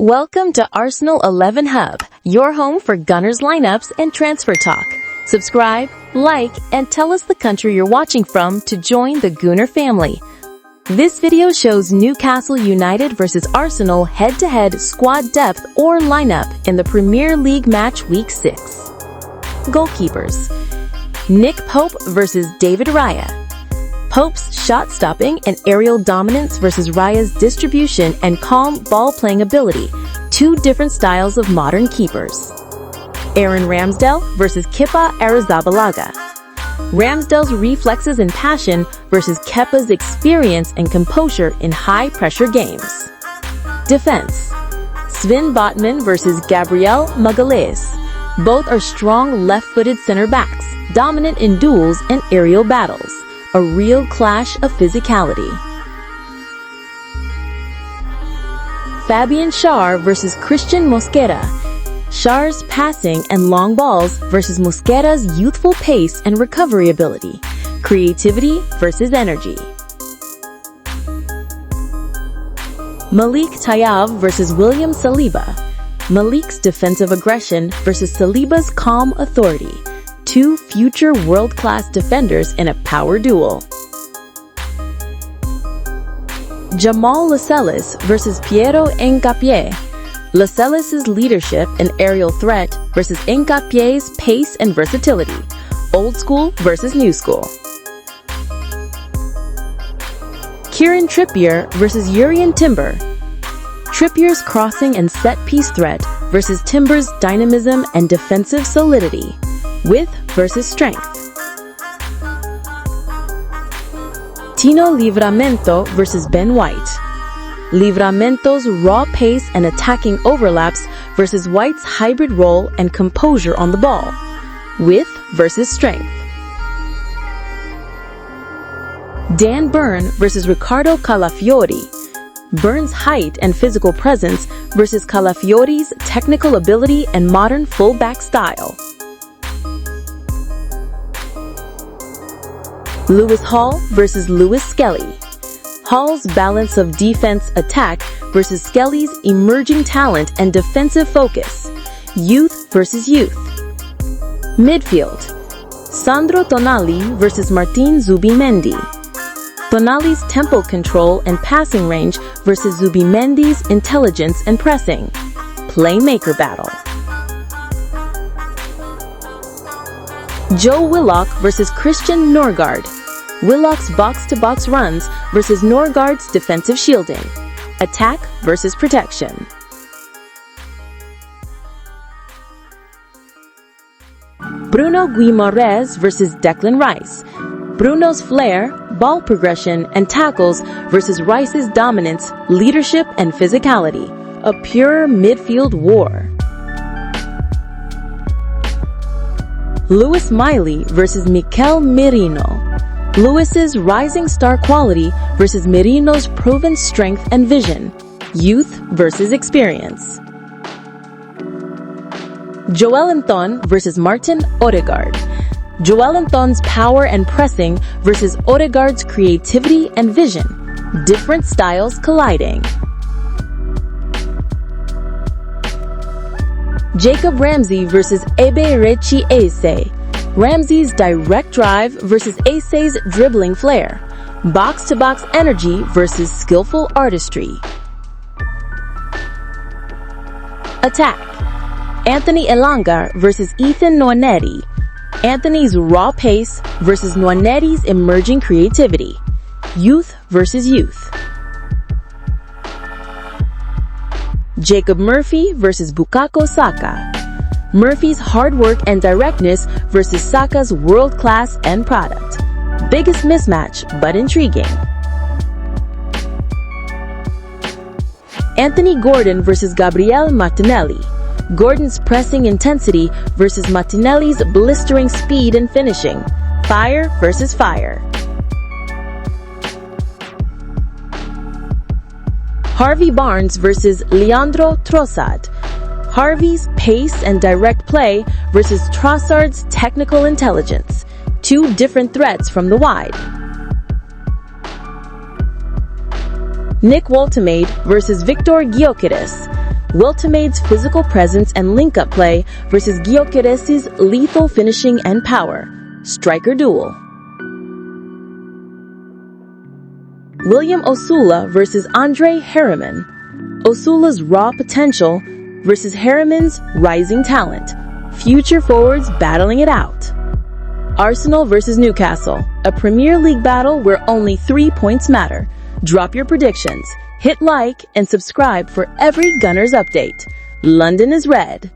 Welcome to Arsenal 11 Hub, your home for Gunners lineups and transfer talk. Subscribe, like, and tell us the country you're watching from to join the Gunner family. This video shows Newcastle United versus Arsenal head-to-head squad depth or lineup in the Premier League match week 6. Goalkeepers: Nick Pope versus David Raya. Pope's shot-stopping and aerial dominance versus Raya's distribution and calm ball-playing ability, two different styles of modern keepers. Aaron Ramsdale versus Kepa Arrizabalaga. Ramsdale's reflexes and passion versus Kepa's experience and composure in high-pressure games. Defense: Sven Botman versus Gabriel Magalhaes. Both are strong left-footed center-backs, dominant in duels and aerial battles. A real clash of physicality. Fabian Schär versus Christian Mosquera. Schär's passing and long balls versus Mosquera's youthful pace and recovery ability. Creativity versus energy. Malik Tayyab versus William Saliba. Malik's defensive aggression versus Saliba's calm authority. Two future world-class defenders in a power duel. Jamal Lascelles versus Piero Hincapié. Lascelles' leadership and aerial threat versus Hincapié's pace and versatility. Old school versus new school. Kieran Trippier versus Jurrien Timber. Trippier's crossing and set-piece threat versus Timber's dynamism and defensive solidity. Width versus strength. Tino Livramento versus Ben White. Livramento's raw pace and attacking overlaps versus White's hybrid role and composure on the ball. Width versus strength. Dan Burn versus Riccardo Calafiori. Burn's height and physical presence versus Calafiori's technical ability and modern fullback style. Lewis Hall versus Lewis Skelly. Hall's balance of defense-attack versus Skelly's emerging talent and defensive focus. Youth versus youth. Midfield: Sandro Tonali versus Martin Zubimendi. Tonali's tempo control and passing range versus Zubimendi's intelligence and pressing. Playmaker battle. Joe Willock versus Christian Norgard. Willock's box-to-box runs versus Norgard's defensive shielding. Attack versus protection. Bruno Guimaraes versus Declan Rice. Bruno's flair, ball progression, and tackles versus Rice's dominance, leadership, and physicality. A pure midfield war. Lewis Miley versus Mikel Merino. Lewis's rising star quality versus Merino's proven strength and vision. Youth versus experience. Joelinton versus Martin Odegaard. Joelinton's power and pressing versus Odegaard's creativity and vision. Different styles colliding. Jacob Ramsey versus Eberechi Eze. Ramsey's direct drive versus Eze's dribbling flair. Box-to-box energy versus skillful artistry. Attack: Anthony Elanga versus Ethan Nwaneri. Anthony's raw pace versus Nwaneri's emerging creativity. Youth versus youth. Jacob Murphy versus Bukayo Saka. Murphy's hard work and directness versus Saka's world-class end product. Biggest mismatch, but intriguing. Anthony Gordon versus Gabriel Martinelli. Gordon's pressing intensity versus Martinelli's blistering speed and finishing. Fire versus fire. Harvey Barnes versus Leandro Trossard. Harvey's pace and direct play versus Trossard's technical intelligence. Two different threats from the wide. Nick Woltemade versus Victor Gyökeres. Wiltemade's physical presence and link-up play versus Gyökeres's lethal finishing and power. Striker duel. William Osula versus Andre Harriman. Osula's raw potential versus Harriman's rising talent. Future forwards battling it out. Arsenal versus Newcastle, a Premier League battle where only 3 points matter. Drop your predictions, hit like, and subscribe for every Gunners update. London is red.